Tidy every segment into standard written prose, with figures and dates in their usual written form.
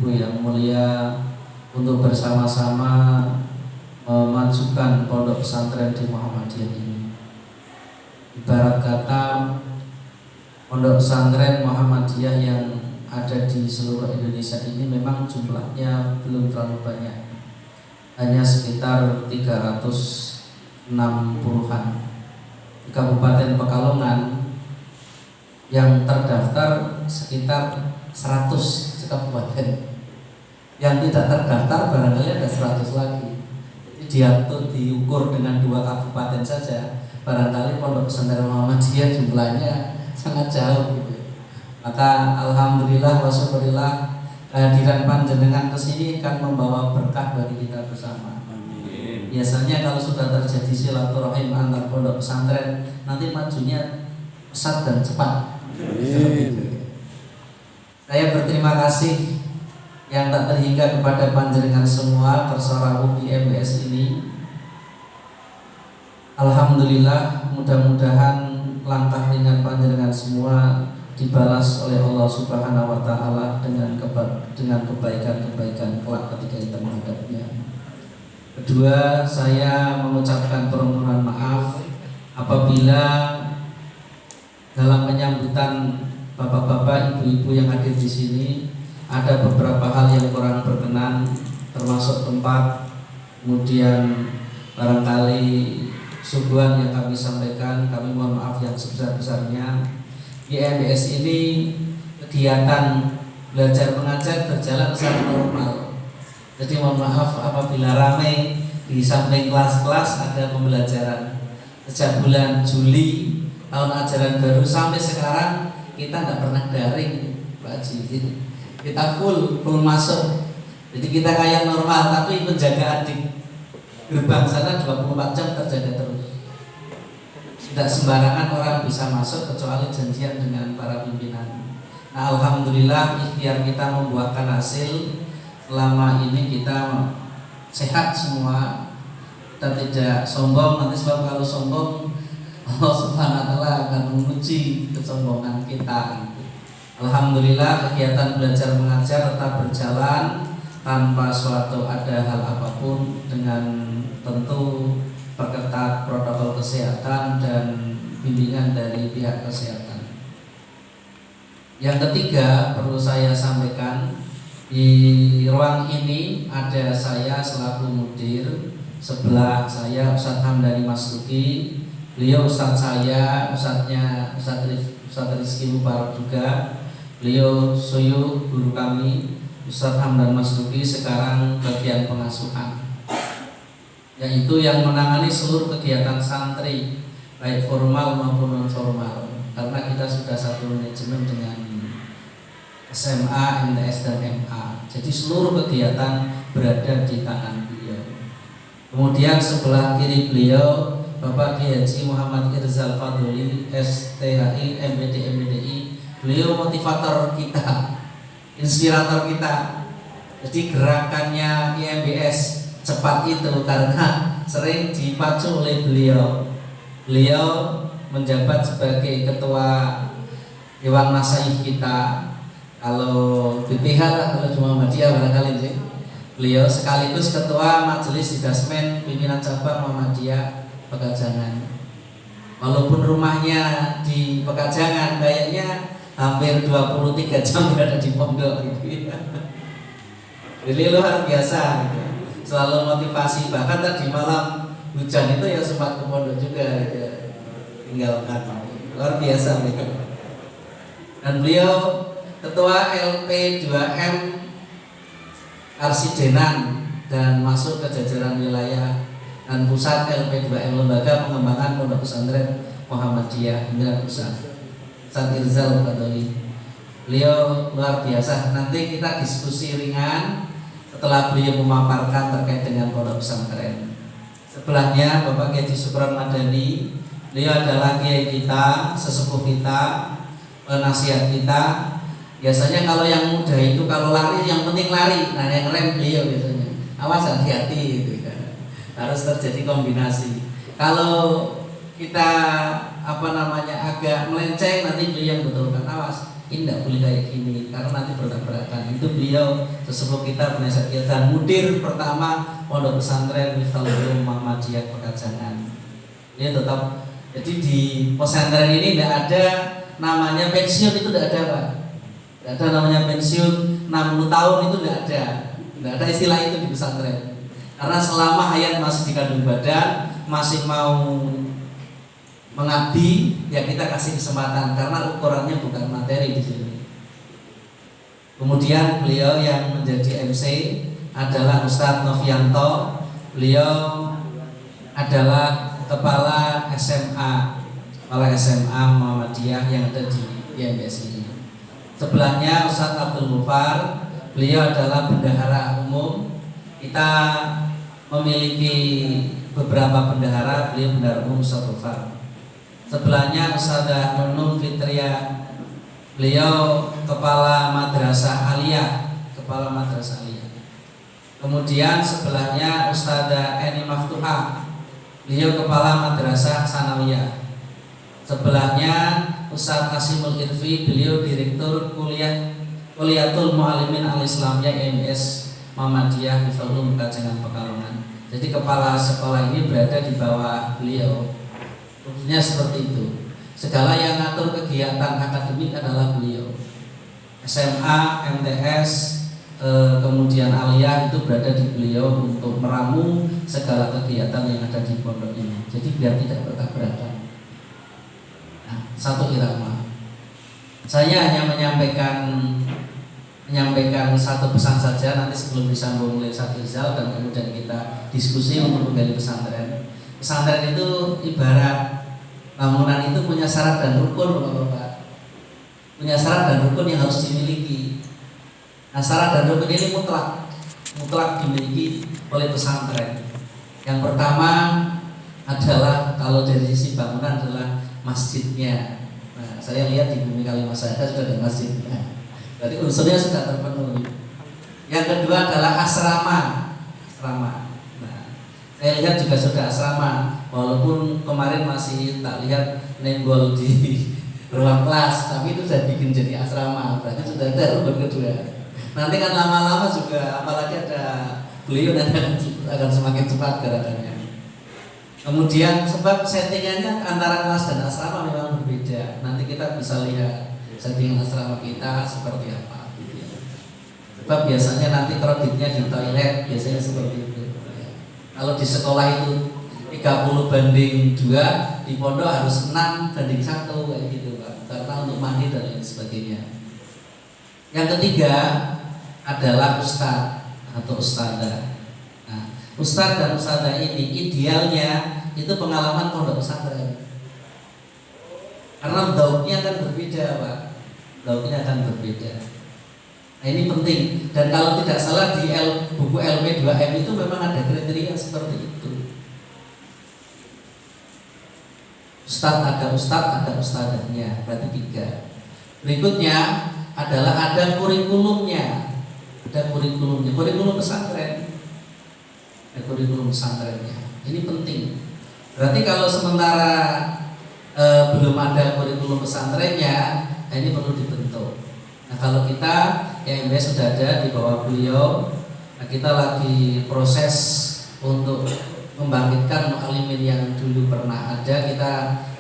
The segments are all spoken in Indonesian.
ibu yang mulia untuk bersama-sama memajukan pondok pesantren di Muhammadiyah ini. Ibarat kata, pondok pesantren Muhammadiyah yang ada di seluruh Indonesia ini memang jumlahnya belum terlalu banyak, hanya sekitar 360-an. Di Kabupaten Pekalongan yang terdaftar sekitar 100 kabupaten, yang tidak terdaftar barangkali ada 100 lagi. Jadi diukur dengan 2 kabupaten saja, barangkali pondok pesantren Muhammadiyah jumlahnya sangat jauh gitu. Maka alhamdulillah wa syukurillah, kehadiran panjenengan kesini kan membawa berkah bagi kita bersama. Amin. Biasanya kalau sudah terjadi silaturahim antar pondok pesantren, nanti majunya pesat dan cepat. Amin. Saya berterima kasih yang tak terhingga kepada panjenengan semua tersorau di MBS ini. Alhamdulillah, mudah-mudahan langkah ringan panjenengan semua dibalas oleh Allah Subhanahu wa taala dengan kebaikan-kebaikan kelak ketika kita menghadapnya. Kedua, saya mengucapkan permohonan maaf apabila dalam penyambutan bapak-bapak, ibu-ibu yang hadir di sini ada beberapa hal yang kurang berkenan, termasuk tempat, kemudian barangkali suguhan yang kami sampaikan. Kami mohon maaf yang sebesar-besarnya. Di MBS ini kegiatan belajar mengajar berjalan secara normal. Jadi mohon maaf apabila ramai di samping kelas-kelas ada pembelajaran. Sejak bulan Juli tahun ajaran baru sampai sekarang kita nggak pernah daring, Pak Haji. Kita full masuk. Jadi kita kayak normal, tapi penjagaan di gerbang sana 24 jam terjaga terus. Tidak sembarangan orang bisa masuk kecuali janjian dengan para pimpinan. Nah, alhamdulillah ikhtiar kita membuahkan hasil. Selama ini kita sehat semua. Kita tidak sombong. Nanti sebab kalau sombong Allah Subhanahu wa taala akan menguji kesombongan kita. Alhamdulillah kegiatan belajar mengajar tetap berjalan tanpa suatu ada hal apapun, dengan tentu perketat protokol kesehatan dan bimbingan dari pihak kesehatan. Yang ketiga perlu saya sampaikan, di ruang ini ada saya selaku mudir, sebelah saya Ustadz Hamdani Masluki, beliau Ustadz saya, Ustadz Rizky Mubarak juga, beliau Soyo guru kami Ustadz Hamdan Masluki sekarang bagian pengasuhan, yaitu yang menangani seluruh kegiatan santri baik formal maupun non formal, karena kita sudah satu manajemen dengan SMA, MTS dan MA. Jadi seluruh kegiatan berada di tangan beliau. Kemudian sebelah kiri beliau Bapak Kiai Haji Muhammad Irzal Fadli, STHI, MPD, MPDI. Beliau motivator kita, inspirator kita. Jadi gerakannya IMBS cepat itu karena sering dipacu oleh beliau. Beliau menjabat sebagai ketua Dewan Masyayikh kita. Kalau BPH lah, kalau Muhammadiyah barangkali sih. Beliau sekaligus ketua Majelis Didasmen Pimpinan Cabang Muhammadiyah Pekajangan. Walaupun rumahnya di Pekajangan, kayaknya hampir 23 jam berada di pondok gitu. Jadi luar biasa gitu. Selalu motivasi, bahkan tadi malam hujan itu ya sempat ke pondok juga gitu. Tinggalkan, luar biasa gitu. Dan beliau ketua LP2M Arsidenan dan masuk ke jajaran wilayah dan pusat LP2M, Lembaga Pengembangan Pondok Pesantren Muhammadiyah Hingga Pusat, Ustadz Irzal Fadli. Beliau luar biasa. Nanti kita diskusi ringan setelah beliau memaparkan terkait dengan pondok pesantren. Sebelahnya Bapak Kiai Supran Madani, beliau adalah kiai kita, sesepuh kita, penasihat kita. Biasanya kalau yang muda itu kalau lari yang penting lari, nah yang rem beliau biasanya. Awas hati-hati gitu kan. Harus terjadi kombinasi. Kalau kita agak melenceng, nanti beliau yang betulkan, awas ini tidak boleh kayak gini karena nanti bertabrakan. Itu beliau sesepuh kita, penasihat kita, dan mudir pertama Pondok Pesantren Miftahul Ulum Muhammadiyah Pekajangan. Dia tetap, jadi di pesantren ini tidak ada namanya pensiun, itu tidak ada Pak. Tidak ada namanya pensiun 60 tahun, itu tidak ada istilah itu di pesantren. Karena selama hayat masih di kandung badan, masih mau mengabdi, ya kita kasih kesempatan karena ukurannya bukan materi di sini. Kemudian beliau yang menjadi MC adalah Ustadz Novianto. Beliau adalah kepala SMA Muhammadiyah yang ada di IMBS ini. Sebelahnya Ustadz Abdul Mufar, beliau adalah bendahara umum. Kita memiliki beberapa bendahara, beliau bendahara umum Ustadz Mufar. Sebelahnya Ustadzah Nunung Fitria, beliau kepala madrasah aliyah. Kemudian sebelahnya Ustadzah Eni Maftuha, beliau kepala madrasah sanawiyah. Sebelahnya Ustadz Kasimul Irfi, beliau direktur Kuliatul Mu'allimin Al-Islamiyah IMS Muhammadiyah Miftahul Ulum Pekajangan Pekalongan. Jadi kepala sekolah ini berada di bawah beliau. Fungsinya seperti itu. Segala yang ngatur kegiatan akademik adalah beliau. SMA, MTS, kemudian aliyah itu berada di beliau untuk meramu segala kegiatan yang ada di pondok ini. Jadi biar tidak bertabrakan. Nah, satu irama. Saya hanya menyampaikan satu pesan saja, nanti sebelum disambung oleh Ustadz Rizal dan kemudian kita diskusi untuk menggali pesantren. Pesantren itu ibarat bangunan itu punya syarat dan rukun, Bapak. Punya syarat dan rukun yang harus dimiliki. Nah, syarat dan rukun ini mutlak dimiliki oleh pesantren. Yang pertama adalah kalau dari sisi bangunan adalah masjidnya. Nah, saya lihat di Bumi Kalimas saya sudah ada masjidnya. Jadi unsurnya sudah terpenuhi. Yang kedua adalah asrama. Saya lihat juga sudah asrama, walaupun kemarin masih tak lihat nembol di ruang kelas, tapi itu saya bikin jadi asrama, berarti sudah ada rukun kedua. Nanti kan lama-lama juga, apalagi ada beliau akan semakin cepat gerakannya. Kemudian sebab settingannya antara kelas dan asrama memang berbeda. Nanti kita bisa lihat settingan asrama kita seperti apa. Sebab biasanya nanti kreditnya di toilet biasanya seperti itu. Kalau di sekolah itu 30 banding 2, di pondok harus 6 banding 1 kayak gitu Pak. Karena untuk mandi dan lain sebagainya. Yang ketiga adalah ustadz atau ustadzah. Nah, ustadz dan ustadzah ini idealnya itu pengalaman pondok pesantren. Karena dauknya akan berbeda Pak. Dauknya akan berbeda. Nah, ini penting, dan kalau tidak salah di buku LP2M itu memang ada kriteria seperti itu. Ada ustadzahnya, berarti 3. Berikutnya adalah ada kurikulumnya. Kurikulum pesantren. Ada kurikulum pesantrennya. Ini penting. Berarti kalau sementara belum ada kurikulum pesantrennya, ini perlu dibentuk. Nah, kalau kita IMBS sudah ada di bawah beliau, nah kita lagi proses untuk membangkitkan mu'alimin yang dulu pernah ada. Kita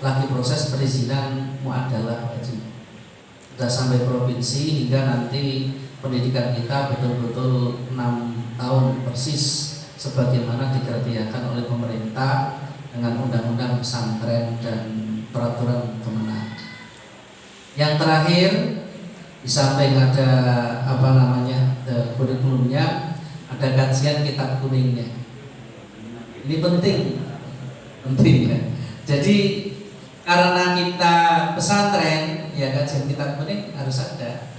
lagi proses perizinan mu'adalah wajib. Sudah sampai provinsi hingga nanti pendidikan kita betul-betul 6 tahun persis sebagaimana dikerjakan oleh pemerintah dengan undang-undang pesantren dan peraturan kemenang. Yang terakhir, di samping ada kurikulumnya, ada kajian kitab kuningnya. Ini penting ya. Jadi karena kita pesantren, ya kajian kitab kuning harus ada.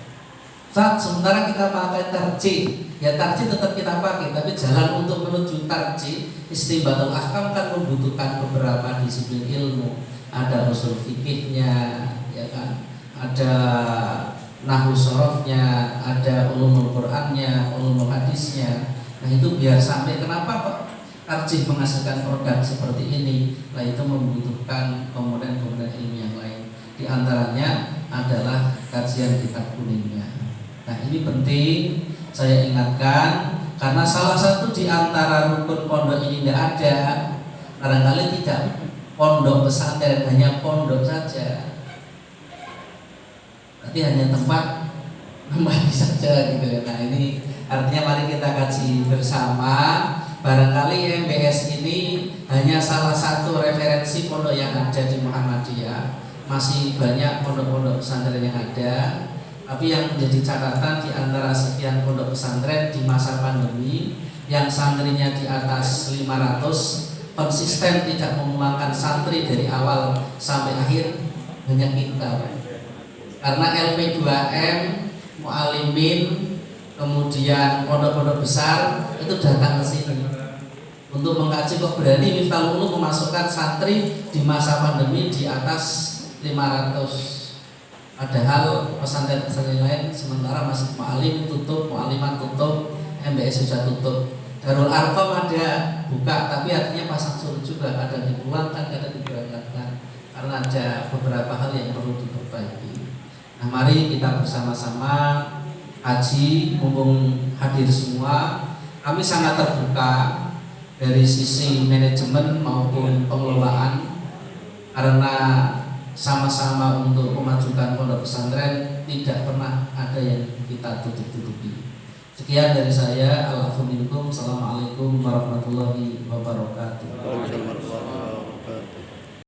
Sementara kita pakai tarjih, ya tarjih tetap kita pakai, tapi jalan untuk menuju tarjih istinbatul ahkam kan membutuhkan beberapa disiplin ilmu. Ada usul fikihnya, ya kan? Ada nahwu sorofnya, ada ulumul Qur'annya, ulumul hadisnya. Nah itu biar sampai kenapa kok tarjih menghasilkan produk seperti ini? Nah itu membutuhkan komponen-komponen ilmu yang lain. Di antaranya adalah kajian kitab kuningnya. Nah, ini penting saya ingatkan karena salah satu di antara rukun pondok ini tidak ada. Barangkali tidak pondok pesantren, hanya pondok saja. Berarti hanya tempat kembali saja gitu ya. Nah, ini artinya mari kita kaji bersama. Barangkali MBS ini hanya salah satu referensi pondok yang ada di Muhammadiyah. Masih banyak pondok-pondok pesantren yang ada. Tapi yang menjadi catatan di antara sekian pondok pesantren di masa pandemi yang santrinya di atas 500 konsisten tidak memulangkan santri dari awal sampai akhir hanya kita. Karena LP2M, Mu'alimin, kemudian pondok-pondok besar itu datang ke sini untuk mengkaji. Kok berani Miftahul Ulum memasukkan santri di masa pandemi di atas 500, padahal pesantren-pesantren lain sementara masih Mu'alim tutup, Mu'aliman tutup, MBS sudah tutup. Darul Arqam ada buka, tapi artinya pasang surut juga, kadang dipulangkan, kadang diberangkatkan karena ada beberapa hal yang perlu diperbaiki. Nah, mari kita bersama-sama haji, mumpung hadir semua. Kami sangat terbuka dari sisi manajemen maupun pengelolaan karena sama-sama untuk memajukan pondok pesantren, tidak pernah ada yang kita tutup-tutupi. Sekian dari saya. Assalamualaikum warahmatullahi wabarakatuh.